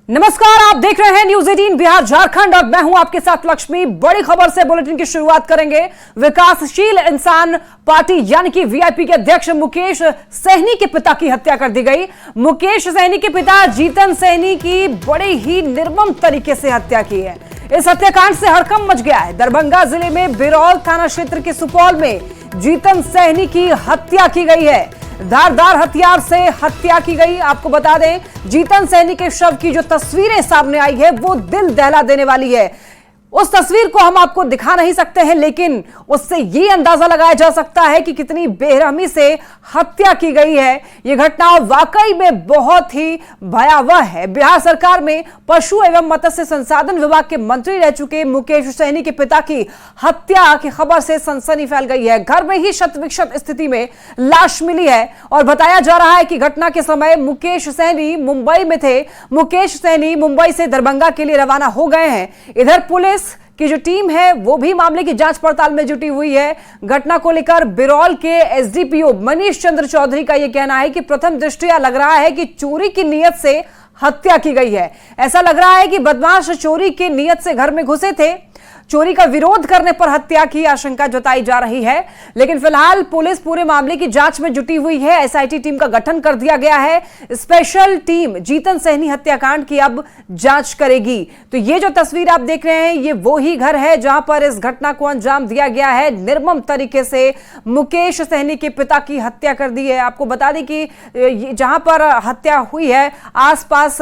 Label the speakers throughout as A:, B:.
A: नमस्कार, आप देख रहे हैं न्यूज 18 बिहार झारखंड और मैं हूं आपके साथ लक्ष्मी। बड़ी खबर से बुलेटिन की शुरुआत करेंगे। विकासशील इंसान पार्टी यानी कि वीआईपी के अध्यक्ष मुकेश सहनी के पिता की हत्या कर दी गई। मुकेश सहनी के पिता जीतन सहनी की बड़े ही निर्मम तरीके से हत्या की है। इस हत्याकांड से हड़कंप मच गया है। दरभंगा जिले में बिरौल थाना क्षेत्र के सुपौल में जीतन सहनी की हत्या की गई है। धारदार हथियार से हत्या की गई। आपको बता दें, जीतन सहनी के शव की जो तस्वीरें सामने आई है वो दिल दहला देने वाली है। उस तस्वीर को हम आपको दिखा नहीं सकते हैं, लेकिन उससे ये अंदाजा लगाया जा सकता है कि कितनी बेरहमी से हत्या की गई है। यह घटना वाकई में बहुत ही भयावह है। बिहार सरकार में पशु एवं मत्स्य संसाधन विभाग के मंत्री रह चुके मुकेश सहनी के पिता की हत्या की खबर से सनसनी फैल गई है। घर में ही शत विक्षत स्थिति में लाश मिली है और बताया जा रहा है कि घटना के समय मुकेश सहनी मुंबई में थे। मुकेश सहनी मुंबई से दरभंगा के लिए रवाना हो गए हैं। इधर पुलिस की जो टीम है वो भी मामले की जांच पड़ताल में जुटी हुई है। घटना को लेकर बिरौल के एसडीपीओ मनीष चंद्र चौधरी का यह कहना है कि प्रथम दृष्टया लग रहा है कि चोरी की नियत से हत्या की गई है। ऐसा लग रहा है कि बदमाश चोरी की नियत से घर में घुसे थे। चोरी का विरोध करने पर हत्या की आशंका जताई जा रही है, लेकिन फिलहाल पुलिस पूरे मामले की जांच में जुटी हुई है। एसआईटी टीम का गठन कर दिया गया है। स्पेशल टीम जीतन सहनी हत्याकांड की अब जांच करेगी। तो ये जो तस्वीर आप देख रहे हैं ये वो ही घर है जहां पर इस घटना को अंजाम दिया गया है। निर्मम तरीके से मुकेश सहनी के पिता की हत्या कर दी है। आपको बता दें कि जहां पर हत्या हुई है आसपास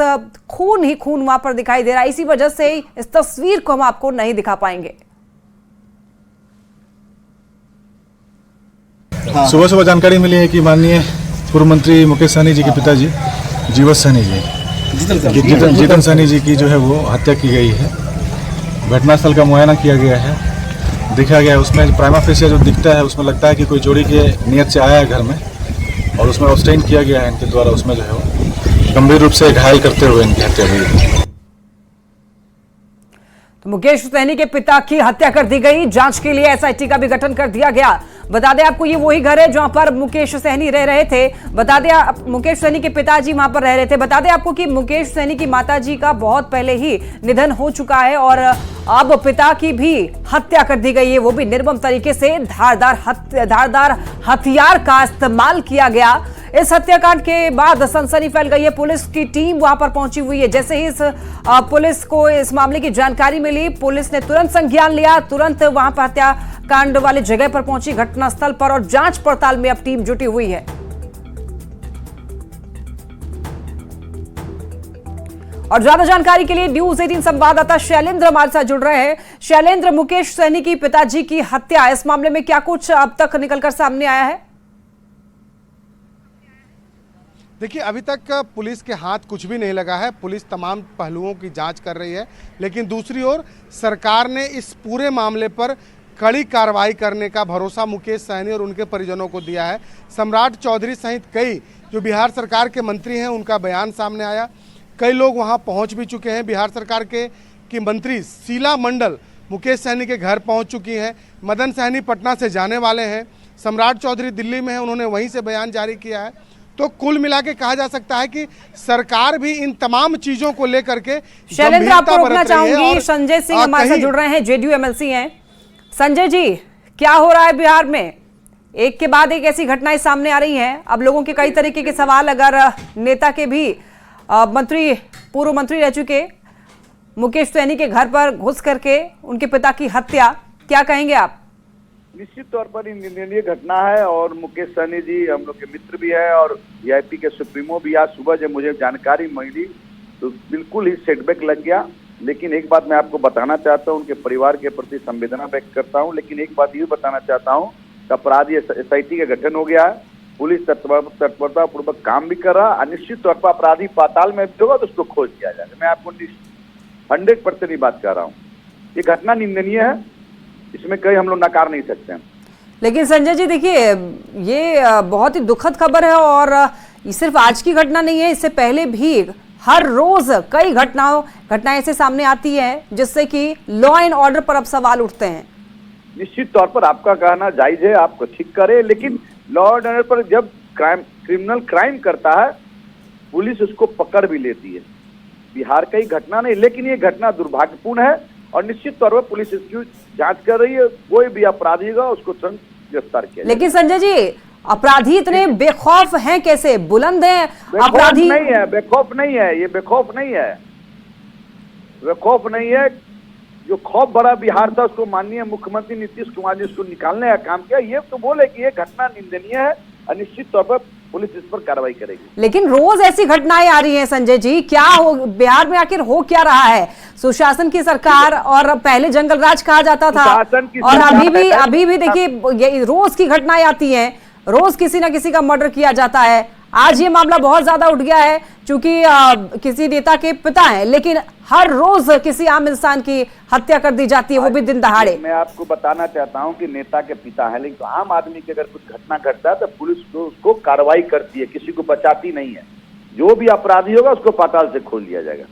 A: खून ही खून वहां पर दिखाई दे रहा है। इसी वजह से इस तस्वीर को हम आपको नहीं दिखा पाएंगे।
B: सुबह सुबह जानकारी मिली है कि माननीय पूर्व मंत्री मुकेश सहनी जी के पिताजी जीतन सहनी जी की जो है वो हत्या की गई है। घटनास्थल का मुआयना किया गया है, देखा गया है। उसमें प्राइमा फेसिया जो दिखता है उसमें लगता है कि कोई चोरी के नियत से आया है घर में और उसमें ऑब्स्टेन किया गया है इनके द्वारा। उसमें जो है वो गंभीर रूप से घायल करते हुए इनकी हत्या हुई।
A: मुकेश सहनी के पिता की हत्या कर दी गई। जांच के लिए एसआईटी का भी गठन कर दिया गया। बता दें आपको ये वही घर है जहां पर मुकेश सहनी रह रहे थे। बता दें मुकेश सहनी के पिताजी वहां पर रह रहे थे। बता दें आपको कि मुकेश सहनी की माताजी का बहुत पहले ही निधन हो चुका है और अब पिता की भी हत्या कर दी गई है, वो भी निर्मम तरीके से। धारदार हथियार का इस्तेमाल किया गया। इस हत्याकांड के बाद सनसनी फैल गई है। पुलिस की टीम वहां पर पहुंची हुई है। जैसे ही इस पुलिस को इस मामले की जानकारी मिली, पुलिस ने तुरंत संज्ञान लिया, तुरंत वहां पर हत्याकांड वाली जगह पर पहुंची, घटनास्थल पर, और जांच पड़ताल में अब टीम जुटी हुई है। और ज्यादा जानकारी के लिए न्यूज 18 संवाददाता शैलेंद्र हमारे साथ जुड़ रहे हैं। शैलेंद्र, मुकेश सहनी की पिताजी की हत्या, इस मामले में क्या कुछ अब तक निकलकर सामने आया है?
C: देखिए, अभी तक पुलिस के हाथ कुछ भी नहीं लगा है। पुलिस तमाम पहलुओं की जांच कर रही है, लेकिन दूसरी ओर सरकार ने इस पूरे मामले पर कड़ी कार्रवाई करने का भरोसा मुकेश सहनी और उनके परिजनों को दिया है। सम्राट चौधरी सहित कई जो बिहार सरकार के मंत्री हैं उनका बयान सामने आया। कई लोग वहां पहुंच भी चुके हैं। बिहार सरकार की मंत्री शीला मंडल मुकेश सहनी के घर पहुंच चुकी हैं। मदन सहनी पटना से जाने वाले हैं। सम्राट चौधरी दिल्ली में हैं, उन्होंने वहीं से बयान जारी किया है। तो कुल मिला के कहा जा सकता है कि सरकार भी इन तमाम चीजों को लेकर के
A: शैलेंद्र, आपको रोकना चाहूंगी। संजय सिंह हमारे साथ जुड़ रहे हैं, जेडीयू एमएलसी हैं। संजय जी, क्या हो रहा है बिहार में? एक के बाद एक ऐसी घटनाएं सामने आ रही हैं। अब लोगों के कई तरीके के सवाल, अगर नेता के भी पूर्व मंत्री रह चुके मुकेश सहनी के घर पर घुस करके उनके पिता की हत्या, क्या कहेंगे आप?
D: निश्चित तौर पर निंदनीय घटना है और मुकेश सहनी जी हम लोग के मित्र भी है और वीआईपी के सुप्रीमो भी। आज सुबह जब मुझे जानकारी मिली तो बिल्कुल ही सेटबैक लग गया। लेकिन एक बात मैं आपको बताना चाहता हूं, उनके परिवार के प्रति संवेदना व्यक्त करता हूं, लेकिन एक बात ये बताना चाहता हूं कि अपराधी एसआईटी का गठन हो गया है। पुलिस तत्परता पूर्वक काम भी कर रहा है। निश्चित तौर पर अपराधी पाताल में भी होगा तो उसको खोज किया जाएगा। मैं आपको 100% ये बात कह रहा हूँ। ये घटना निंदनीय है, इसमें कहीं हम लोग नकार नहीं सकते हैं।
A: लेकिन संजय जी देखिए, ये बहुत ही दुखद खबर है और ये सिर्फ आज की घटना नहीं है, इससे पहले भी हर रोज कई घटनाएं ऐसे सामने आती हैं जिससे कि लॉ एंड ऑर्डर पर अब सवाल उठते हैं।
D: निश्चित तौर पर आपका कहना जायज है, आपको ठीक करे, लेकिन लॉ एंड ऑर्डर पर जब क्रिमिनल क्राइम करता है पुलिस उसको पकड़ भी लेती है। बिहार का ही घटना नहीं, लेकिन ये घटना दुर्भाग्यपूर्ण है और निश्चित तौर पर पुलिस इसकी जांच कर रही है। कोई भी अपराधी होगा उसको तुरंत गिरफ्तार किया।
A: लेकिन संजय जी, अपराधी इतने बेखौफ हैं कैसे? बुलंद हैं अपराधी?
D: नहीं है, बेखौफ नहीं है, ये बेखौफ नहीं है, बेखौफ नहीं है। जो खौफ भरा बिहार था उसको माननीय मुख्यमंत्री नीतीश कुमार जी उसको निकालने का काम किया। ये तो बोले कि ये घटना निंदनीय है और निश्चित तौर पर पुलिस इस पर कार्रवाई करेगी।
A: लेकिन रोज ऐसी घटनाएं आ रही हैं संजय जी, क्या हो बिहार में आखिर हो क्या रहा है? सुशासन की सरकार, और पहले जंगल राज कहा जाता था, और अभी भी देखिए रोज की घटनाएं आती हैं, रोज किसी ना किसी का मर्डर किया जाता है। आज ये मामला बहुत ज्यादा उठ गया है क्योंकि किसी नेता के पिता हैं, लेकिन हर रोज किसी आम इंसान की हत्या कर दी जाती है, वो भी दिन दहाड़े।
D: मैं आपको बताना चाहता हूं कि नेता के पिता है, लेकिन तो आम आदमी की अगर कुछ घटना घटता है तो पुलिस तो उसको कार्रवाई करती है, किसी को बचाती नहीं है। जो भी अपराधी होगा उसको पाताल से खोल लिया जाएगा।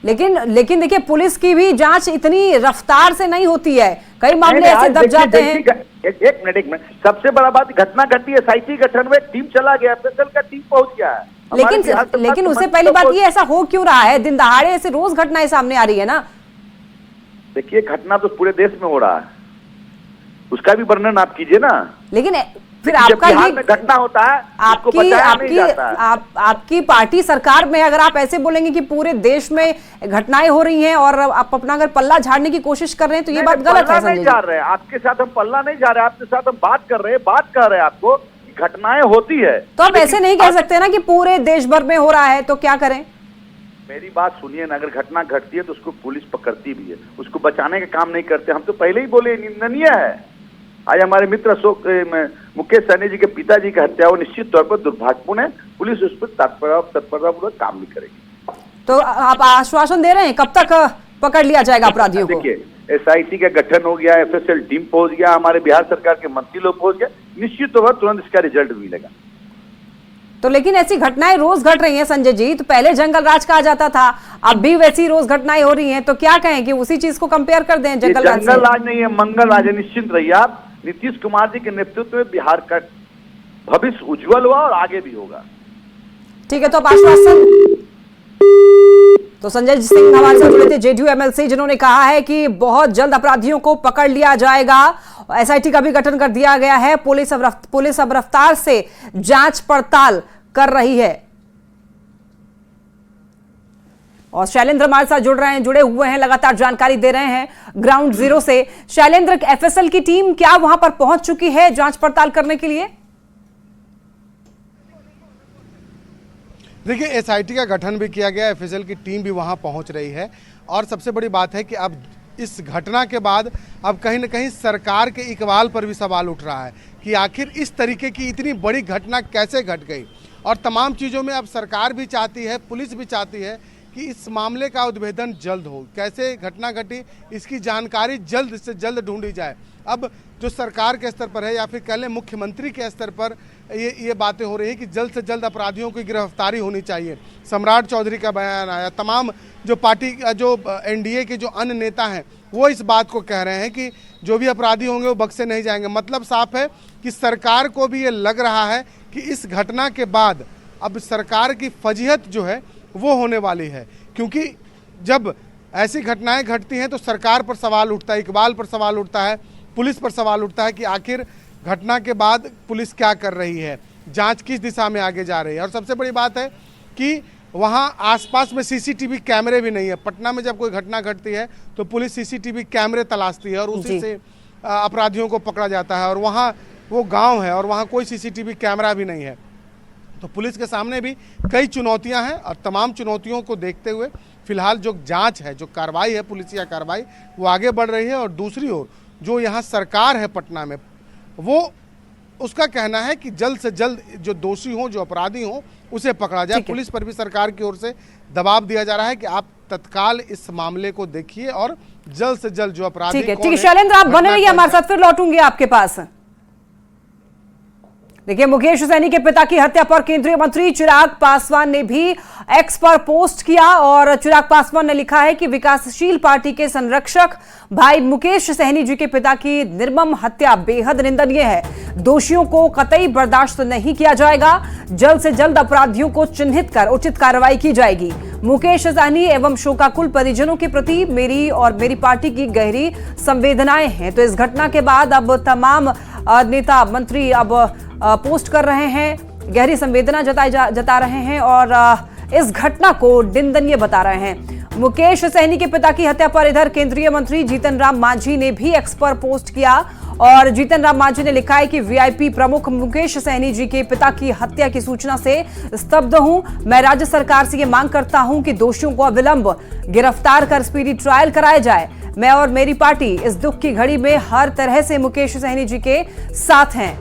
A: लेकिन देखिए, पुलिस की भी जांच इतनी रफ्तार से नहीं होती है, कई मामले ऐसे दब जाते हैं।
D: एक मिनट, सबसे बड़ा बात, घटना घटी है, SIT गठन में टीम चला गया, स्पेशल का टीम पहुंच गया है।
A: लेकिन उससे पहली बात ये, ऐसा हो क्यों रहा है? दिन दहाड़े ऐसे रोज घटनाएं सामने आ रही है ना।
D: देखिए, घटना तो पूरे देश में हो रहा है, उसका भी वर्णन आप कीजिए ना।
A: लेकिन फिर आपका ये
D: घटना होता है,
A: आपकी पार्टी सरकार में अगर आप ऐसे बोलेंगे कि पूरे देश में घटनाएं हो रही हैं और आप अपना अगर पल्ला झाड़ने की कोशिश कर रहे हैं तो ये बात गलत है।
D: नहीं जा रहे हैं आपके साथ, हम पल्ला नहीं जा रहे, आपके साथ हम बात कर रहे हैं, बात कर रहे हैं आपको घटनाएं होती है।
A: तो आप ऐसे नहीं कह सकते ना कि पूरे देश भर में हो रहा है, तो क्या करें?
D: मेरी बात सुनिए ना, अगर घटना घटती है तो उसको पुलिस पकड़ती भी है, उसको बचाने का काम नहीं करते। हम तो पहले ही बोले निंदनीय है। आज हमारे मित्र मुकेश सहनी जी के पिताजी की हत्या वो निश्चित तौर पर दुर्भाग्यपूर्ण है। पुलिस उस पर तत्परतापूर्वक काम भी करेगी।
A: तो आप आश्वासन दे रहे हैं कब तक पकड़ लिया जाएगा अपराधियों को?
D: देखिए, SIT का गठन हो गया, FSL टीम पहुंच गया, हमारे बिहार सरकार के मंत्री लोग पहुंच गए, निश्चित तौर पर तुरंत इसका रिजल्ट मिलेगा।
A: तो लेकिन ऐसी घटनाएं रोज घट रही हैं संजय जी। तो पहले जंगल राज कहा जाता था, अब भी वैसी रोज घटनाएं हो रही हैं, तो क्या कहें कि उसी चीज को कंपेयर कर दें जंगल
D: राज नहीं है, मंगल राज है। निश्चिंत रहिए आप, नीतीश कुमार जी के नेतृत्व में बिहार का भविष्य उज्जवल हुआ और आगे भी होगा। ठीक है,
A: तो आप आश्वासन। तो संजय सिंह हमारे साथ जुड़े थे, JDU MLC, जिन्होंने कहा है कि बहुत जल्द अपराधियों को पकड़ लिया जाएगा। SIT का भी गठन कर दिया गया है, पुलिस अब रफ्तार से जांच पड़ताल कर रही है। और शैलेंद्र हमारे साथ जुड़े हुए हैं, लगातार जानकारी दे रहे हैं ग्राउंड जीरो से। शैलेंद्र, FSL की टीम क्या वहां पर पहुंच चुकी है जांच पड़ताल करने के लिए?
C: देखिए, SIT का गठन भी किया गया, FSL की टीम भी वहां पहुंच रही है। और सबसे बड़ी बात है कि अब इस घटना के बाद अब कहीं ना कहीं सरकार के इकबाल पर भी सवाल उठ रहा है कि आखिर इस तरीके की इतनी बड़ी घटना कैसे घट गई। और तमाम चीज़ों में अब सरकार भी चाहती है, पुलिस भी चाहती है कि इस मामले का उद्भेदन जल्द हो, कैसे घटना घटी इसकी जानकारी जल्द से जल्द ढूंढी जाए। अब जो सरकार के स्तर पर है या फिर कह लें मुख्यमंत्री के स्तर पर ये बातें हो रही हैं कि जल्द से जल्द अपराधियों की गिरफ्तारी होनी चाहिए। सम्राट चौधरी का बयान आया, तमाम जो पार्टी जो NDA के जो अन्य नेता हैं वो इस बात को कह रहे हैं कि जो भी अपराधी होंगे वो बख्शे नहीं जाएंगे। मतलब साफ है कि सरकार को भी ये लग रहा है कि इस घटना के बाद अब सरकार की फजीहत जो है वो होने वाली है, क्योंकि जब ऐसी घटनाएं घटती हैं तो सरकार पर सवाल उठता है, इकबाल पर सवाल उठता है, पुलिस पर सवाल उठता है कि आखिर घटना के बाद पुलिस क्या कर रही है, जांच किस दिशा में आगे जा रही है। और सबसे बड़ी बात है कि वहाँ आसपास में CCTV कैमरे भी नहीं है। पटना में जब कोई घटना घटती है तो पुलिस CCTV कैमरे तलाशती है और उसी से अपराधियों को पकड़ा जाता है। और वहाँ वो गाँव है और वहाँ कोई CCTV कैमरा भी नहीं है। तो पुलिस के सामने भी कई चुनौतियां हैं और तमाम चुनौतियों को देखते हुए फिलहाल जो जांच है, जो कार्रवाई है, पुलिसिया कार्रवाई, वो आगे बढ़ रही है। और दूसरी ओर जो यहाँ सरकार है पटना में, वो उसका कहना है कि जल्द से जल्द जो दोषी हों, जो अपराधी हों, उसे पकड़ा जाए। पुलिस पर भी सरकार की ओर से दबाव दिया जा रहा है कि आप तत्काल इस मामले को देखिए और जल्द से जल्द जो अपराधी।
A: ठीक है शैलेंद्र, आप बने रहिए हमारे साथ, फिर लौटूंगी आपके पास। देखिए, मुकेश सहनी के पिता की हत्या पर केंद्रीय मंत्री चिराग पासवान ने भी एक्स पर पोस्ट किया और चिराग पासवान ने लिखा है कि विकासशील पार्टी के संरक्षक भाई मुकेश सहनी जी के पिता की निर्मम हत्या बेहद निंदनीय है। दोषियों को कतई बर्दाश्त नहीं किया जाएगा। जल्द से जल्द अपराधियों को चिन्हित कर उचित कार्रवाई की जाएगी। मुकेश सहनी एवं शोकाकुल परिजनों के प्रति मेरी और मेरी पार्टी की गहरी संवेदनाएं हैं। तो इस घटना के बाद अब तमाम नेता मंत्री अब पोस्ट कर रहे हैं, गहरी संवेदना जता रहे हैं और इस घटना को निंदनीय बता रहे हैं। मुकेश सहनी के पिता की हत्या पर इधर केंद्रीय मंत्री जीतन राम मांझी ने भी एक्स पर पोस्ट किया और जीतन राम मांझी ने लिखा है कि वीआईपी प्रमुख मुकेश सहनी जी के पिता की हत्या की सूचना से स्तब्ध हूं। मैं राज्य सरकार से ये मांग करता हूं कि दोषियों को अविलंब गिरफ्तार कर स्पीडी ट्रायल कराया जाए। मैं और मेरी पार्टी इस दुख की घड़ी में हर तरह से मुकेश सहनी जी के साथ हैं।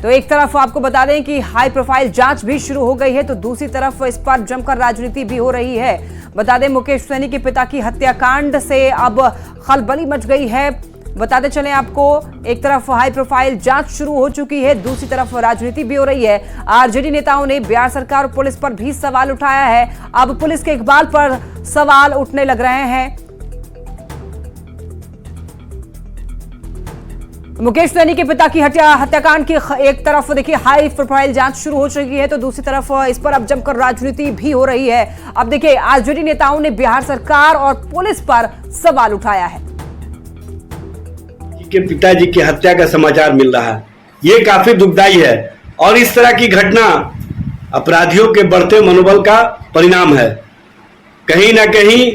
A: तो एक तरफ आपको बता दें कि हाई प्रोफाइल जांच भी शुरू हो गई है, तो दूसरी तरफ इस पर जमकर राजनीति भी हो रही है। बता दें मुकेश सहनी के पिता की हत्याकांड से अब खलबली मच गई है। बताते चलें आपको, एक तरफ हाई प्रोफाइल जांच शुरू हो चुकी है, दूसरी तरफ राजनीति भी हो रही है। आरजेडी नेताओं ने बिहार सरकार और पुलिस पर भी सवाल उठाया है। अब पुलिस के इकबाल पर सवाल उठने लग रहे हैं। मुकेश सहनी के पिता की हत्याकांड की एक तरफ देखिए हाई प्रोफाइल जांच शुरू हो चुकी है, तो दूसरी तरफ इस पर अब जमकर राजनीति भी हो रही है। अब देखिए आरजेडी नेताओं ने बिहार सरकार और पुलिस पर सवाल उठाया है।
E: के पिताजी की हत्या का समाचार मिल रहा है, ये काफी दुखदायी है और इस तरह की घटना अपराधियों के बढ़ते मनोबल का परिणाम है। कहीं ना कहीं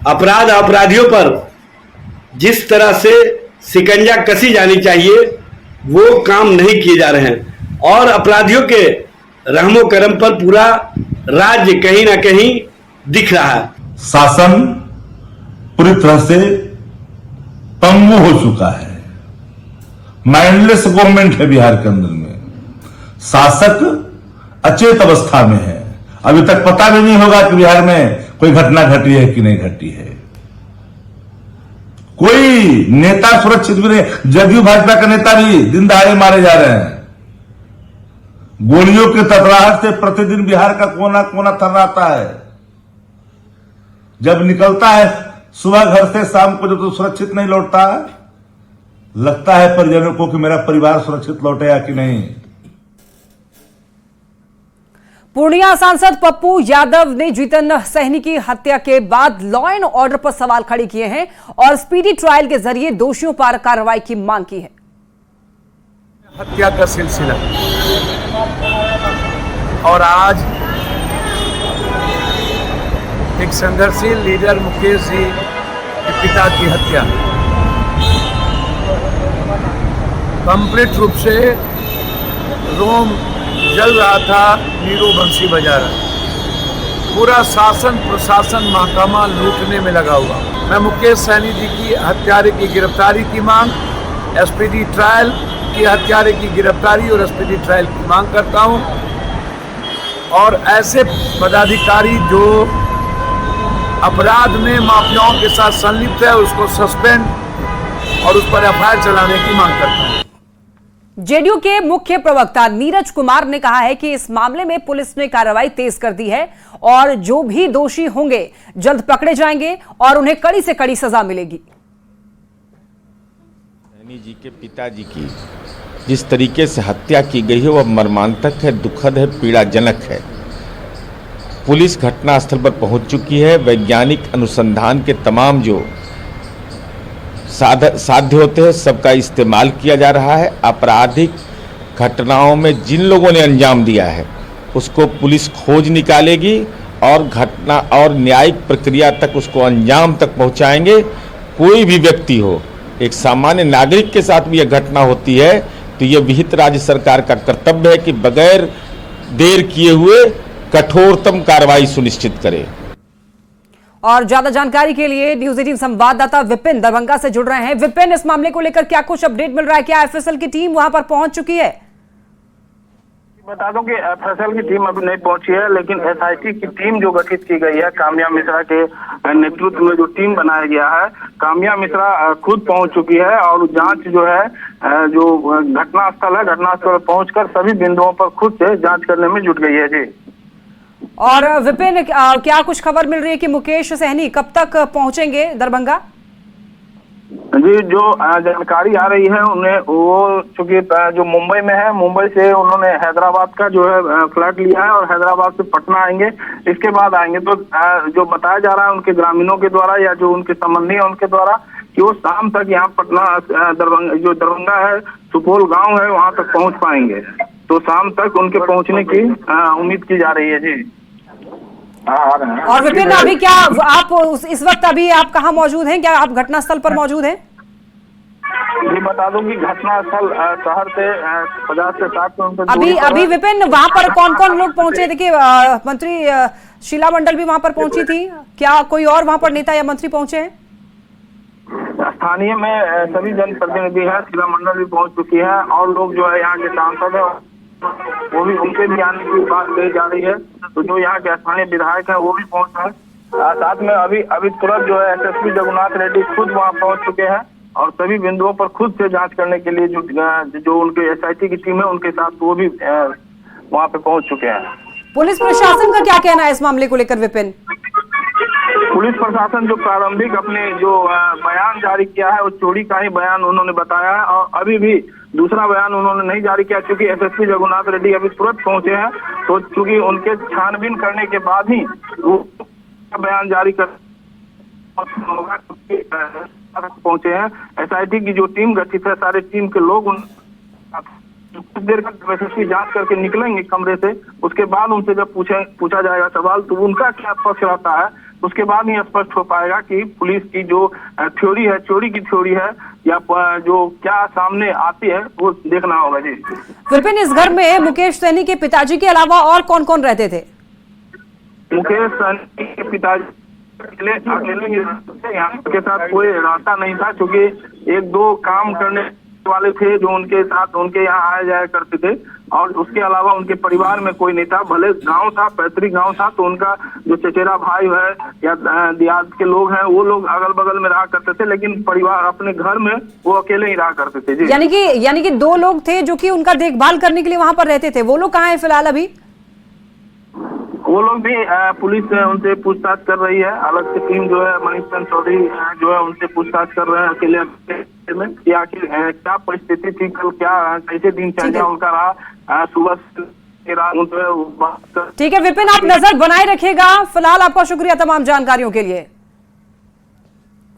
E: अपराधियों पर जिस तरह से शिकंजा कसी जानी चाहिए वो काम नहीं किए जा रहे हैं और अपराधियों के रहमो करम पर पूरा राज्य कहीं ना कहीं दिख रहा है।
F: शासन पूरी तरह से पंगु हो चुका है, माइंडलेस गवर्नमेंट है बिहार के अंदर में। शासक अचेत अवस्था में है, अभी तक पता भी नहीं होगा कि बिहार में कोई घटना घटी है कि नहीं घटी है। कोई नेता सुरक्षित भी नहीं, जदयू भाजपा का नेता भी दिन दहाड़े मारे जा रहे हैं। गोलियों के तड़ाहट से प्रतिदिन बिहार का कोना कोना थर्राता है। जब निकलता है सुबह घर से शाम को, जब तो सुरक्षित नहीं लौटता, लगता है परिजनों को कि मेरा परिवार सुरक्षित लौटेगा कि नहीं।
A: पूर्णिया सांसद पप्पू यादव ने जीतन सहनी की हत्या के बाद लॉ एंड ऑर्डर पर सवाल खड़े किए हैं और स्पीडी ट्रायल के जरिए दोषियों पर कार्रवाई की मांग की है।
G: हत्या का सिलसिला और आज एक संघर्षशील लीडर मुकेश जी के पिता की हत्या कंप्लीट रूप से रोम जल रहा था, नीरो बंसी बजा रहा, पूरा शासन प्रशासन महकमा लूटने में लगा हुआ। मैं मुकेश सहनी जी की हत्यारे की गिरफ्तारी की मांग, एसपीडी ट्रायल की हत्यारे की गिरफ्तारी और एसपीडी ट्रायल की मांग करता हूं और ऐसे पदाधिकारी जो अपराध में माफियाओं के साथ संलिप्त है उसको सस्पेंड और उस पर एफआईआर चलाने की मांग करता हूं।
A: जेडीयू के मुख्य प्रवक्ता नीरज कुमार ने कहा है कि इस मामले में पुलिस ने कार्रवाई तेज कर दी है और जो भी दोषी होंगे जल्द पकड़े जाएंगे और उन्हें कड़ी से कड़ी सजा मिलेगी।
H: सहनी जी के पिताजी की जिस तरीके से हत्या की गई है वह मर्मांतक है, दुखद है, पीड़ाजनक है। पुलिस घटनास्थल पर पहुंच चुकी है। वैज्ञानिक अनुसंधान के तमाम जो साध्य होते हैं सबका इस्तेमाल किया जा रहा है। आपराधिक घटनाओं में जिन लोगों ने अंजाम दिया है उसको पुलिस खोज निकालेगी और घटना और न्यायिक प्रक्रिया तक उसको अंजाम तक पहुंचाएंगे। कोई भी व्यक्ति हो, एक सामान्य नागरिक के साथ भी यह घटना होती है तो यह विहित राज्य सरकार का कर्तव्य है कि बगैर देर किए हुए कठोरतम कार्रवाई सुनिश्चित करे।
A: और ज्यादा जानकारी के लिए न्यूज 18 संवाददाता विपिन दरभंगा से जुड़ रहे हैं। विपिन, इस मामले को लेकर क्या कुछ अपडेट मिल रहा है? क्या एफएसएल की टीम वहां पर पहुंच चुकी है?
I: बता दूं कि एफएसएल की टीम अभी नहीं पहुंची है, लेकिन एसआईटी की टीम जो गठित की गई है काम्या मिश्रा के नेतृत्व में जो टीम बनाया गया है, काम्या मिश्रा खुद पहुंच चुकी है और जांच जो है जो घटनास्थल है, घटनास्थल पर पहुंचकर सभी बिंदुओं पर खुद से जांच करने में जुट गई है। जी
A: और विपिन, क्या कुछ खबर मिल रही है कि मुकेश सहनी कब तक पहुंचेंगे दरभंगा?
I: जी, जो जानकारी आ रही है उन्हें, वो चूंकि जो मुंबई में है, मुंबई से उन्होंने हैदराबाद का जो है फ्लैट लिया है और हैदराबाद से पटना आएंगे, इसके बाद आएंगे। तो जो बताया जा रहा है उनके ग्रामीणों के द्वारा या जो उनके संबंधी है उनके द्वारा कि वो शाम तक यहाँ पटना जो दरभंगा है, सुपौल गांव है, वहां तक पहुंच पाएंगे। तो शाम तक उनके पहुंचने की उम्मीद की जा रही है। जी
A: और विपिन, अभी क्या आप इस वक्त अभी आप कहाँ मौजूद हैं? क्या आप घटनास्थल पर मौजूद हैं?
I: जी, बता दूं कि घटनास्थल शहर से 50 से 60 किलोमीटर
A: अभी विपिन, वहां पर कौन कौन लोग पहुंचे? देखिए, मंत्री शीला मंडल भी वहां पर पहुंची थी, क्या कोई और वहां पर नेता या मंत्री पहुंचे हैं?
I: स्थानीय में सभी जनप्रतिनिधि हैं, शीला मंडल भी पहुंच चुकी है और लोग जो है यहाँ के सांसद है वो भी, उनके भी आने की बात कही जा रही है। तो जो यहाँ के स्थानीय विधायक हैं वो भी पहुंचे हैं। साथ में अभी तुरंत जो है एसएसपी जगन्नाथ रेड्डी खुद वहाँ पहुंच चुके हैं और सभी बिंदुओं पर खुद से जांच करने के लिए जो उनके एसआईटी की टीम है उनके साथ वो भी वहाँ पे पहुंच चुके हैं।
A: पुलिस प्रशासन का क्या कहना है इस मामले को लेकर विपिन?
I: पुलिस प्रशासन जो प्रारंभिक अपने जो बयान जारी किया है वो चोरी का ही बयान उन्होंने बताया है और अभी भी दूसरा बयान उन्होंने नहीं जारी किया, क्योंकि एसएसपी जगन्नाथ रेड्डी अभी तुरंत पहुंचे हैं। तो चूंकि उनके छानबीन करने के बाद ही वो बयान जारी कर पहुंचे हैं। एसआईटी की जो टीम गठित है, सारे टीम के लोग कुछ देर तक एसएसपी जांच करके निकलेंगे कमरे से, उसके बाद उनसे जब पूछा जाएगा सवाल तो उनका क्या पक्ष रहता है, उसके बाद ही स्पष्ट हो पाएगा कि पुलिस की जो थ्योरी है, चोरी की थ्योरी है या जो क्या सामने आती है, वो देखना होगा। जी
A: विपिन, इस घर में मुकेश सहनी के पिताजी के अलावा और कौन कौन रहते थे?
I: मुकेश सहनी के पिताजी अकेले यहाँ के साथ कोई रहता नहीं था, क्योंकि एक दो काम करने वाले थे जो उनके साथ उनके यहाँ आया जाया करते थे और उसके अलावा उनके परिवार में कोई नहीं था। भले गांव था, पैतृक गांव था, तो उनका जो चचेरा भाई है या देहात के लोग हैं वो लोग अगल बगल में रहा करते थे, लेकिन परिवार अपने घर में वो अकेले ही रहा करते थे। जी
A: यानी कि दो लोग थे जो कि उनका देखभाल करने के लिए वहां पर रहते थे, वो लोग कहाँ हैं फिलहाल? अभी
I: वो लोग भी पुलिस उनसे पूछताछ कर रही है, अलग से टीम जो है मनीष चंद्र चौधरी जो है उनसे पूछताछ कर रहे हैं अकेले में कि आखिर क्या परिस्थिति थी, कल क्या कैसे दिनचर्या उनका रहा, सुबह से रात।
A: ठीक है विपिन, आप नजर बनाए रखिएगा। फिलहाल आपका शुक्रिया तमाम जानकारियों के लिए।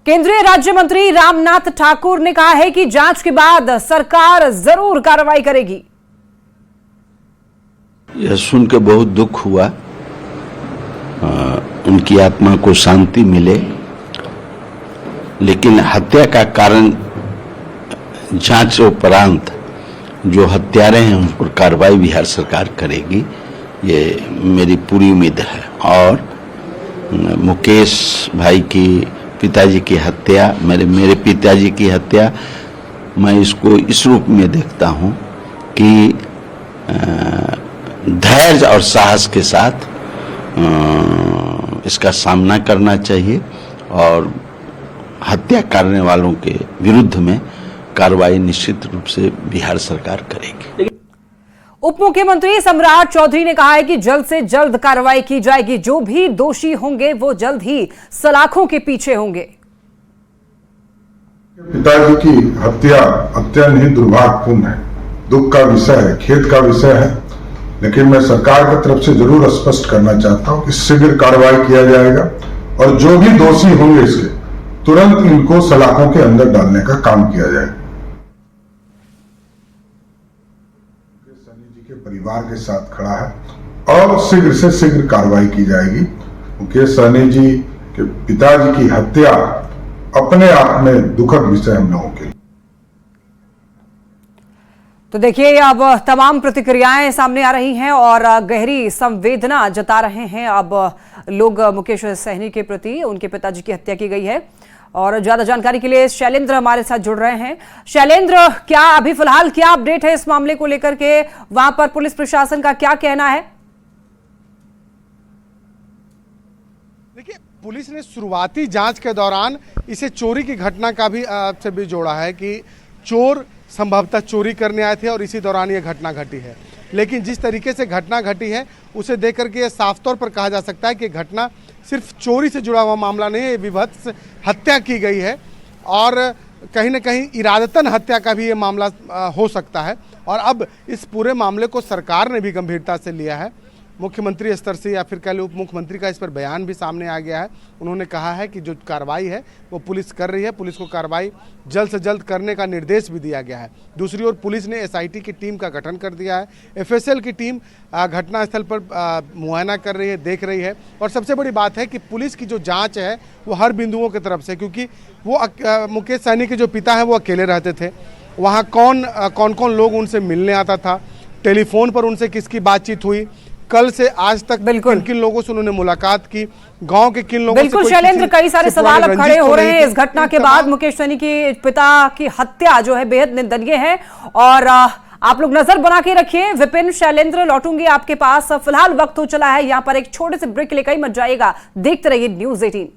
A: केंद्रीय राज्य मंत्री रामनाथ ठाकुर ने कहा है कि जांच के बाद सरकार जरूर कार्रवाई करेगी।
J: यह सुन के बहुत दुख हुआ, उनकी आत्मा को शांति मिले, लेकिन हत्या का कारण जांच उपरांत जो हत्यारे हैं उन पर कार्रवाई बिहार सरकार करेगी, ये मेरी पूरी उम्मीद है। और मुकेश भाई की पिताजी की हत्या, मेरे पिताजी की हत्या, मैं इसको इस रूप में देखता हूं कि धैर्य और साहस के साथ इसका सामना करना चाहिए और हत्या करने वालों के विरुद्ध में कार्रवाई निश्चित रूप से बिहार सरकार करेगी।
A: उप मुख्यमंत्री सम्राट चौधरी ने कहा है कि जल्द से जल्द कार्रवाई की जाएगी, जो भी दोषी होंगे वो जल्द ही सलाखों के पीछे होंगे।
K: पिताजी की हत्या अत्यंत ही दुर्भाग्यपूर्ण है, दुख का विषय है, खेद का विषय है, लेकिन मैं सरकार की तरफ से जरूर स्पष्ट करना चाहता हूं कि शीघ्र कार्रवाई किया जाएगा और जो भी दोषी होंगे इसके तुरंत इनको सलाखों के अंदर डालने का काम किया जाएगा। मुकेश सहनी जी के परिवार के साथ खड़ा है और शीघ्र से शीघ्र कार्रवाई की जाएगी। मुकेश सहनी जी के पिताजी की हत्या अपने आप में दुखद विषय हम लोगों के लिए।
A: तो देखिए, अब तमाम प्रतिक्रियाएं सामने आ रही हैं और गहरी संवेदना जता रहे हैं अब लोग मुकेश सहनी के प्रति। उनके पिताजी की हत्या की गई है और ज्यादा जानकारी के लिए शैलेंद्र हमारे साथ जुड़ रहे हैं। शैलेंद्र, क्या अभी फिलहाल क्या अपडेट है इस मामले को लेकर के? वहां पर पुलिस प्रशासन का क्या कहना है?
C: देखिए, पुलिस ने शुरुआती जांच के दौरान इसे चोरी की घटना का भी से भी जोड़ा है कि चोर संभवतः चोरी करने आए थे और इसी दौरान ये घटना घटी है। लेकिन जिस तरीके से घटना घटी है उसे देख करके ये साफ तौर पर कहा जा सकता है कि घटना सिर्फ चोरी से जुड़ा हुआ मामला नहीं है, ये विभत्स हत्या की गई है। और कहीं ना कहीं इरादतन हत्या का भी ये मामला हो सकता है। और अब इस पूरे मामले को सरकार ने भी गंभीरता से लिया है। मुख्यमंत्री स्तर से या फिर कह लो उप मुख्यमंत्री का इस पर बयान भी सामने आ गया है। उन्होंने कहा है कि जो कार्रवाई है वो पुलिस कर रही है, पुलिस को कार्रवाई जल्द से जल्द करने का निर्देश भी दिया गया है। दूसरी ओर पुलिस ने एसआईटी की टीम का गठन कर दिया है। एफएसएल की टीम घटनास्थल पर मुआयना कर रही है, देख रही है। और सबसे बड़ी बात है कि पुलिस की जो जाँच है वो हर बिंदुओं की तरफ से, क्योंकि वो मुकेश सहनी के जो पिता हैं वो अकेले रहते थे। वहाँ कौन कौन लोग उनसे मिलने आता था, टेलीफोन पर उनसे किसकी बातचीत हुई, कल से आज तक किन किन लोगों से उन्होंने मुलाकात की, गांव के किन लोगों से।
A: बिल्कुल शैलेंद्र, कई सारे सवाल अब खड़े हो रहे हैं इस घटना के बाद। मुकेश सहनी के पिता की हत्या जो है बेहद निंदनीय है और आप लोग नजर बना के रखिए। विपिन, शैलेंद्र, लौटूंगी आपके पास। फिलहाल वक्त हो चला है यहाँ पर एक छोटे से ब्रेक लेकर ही मत जाइएगा। देखते रहिए News 18।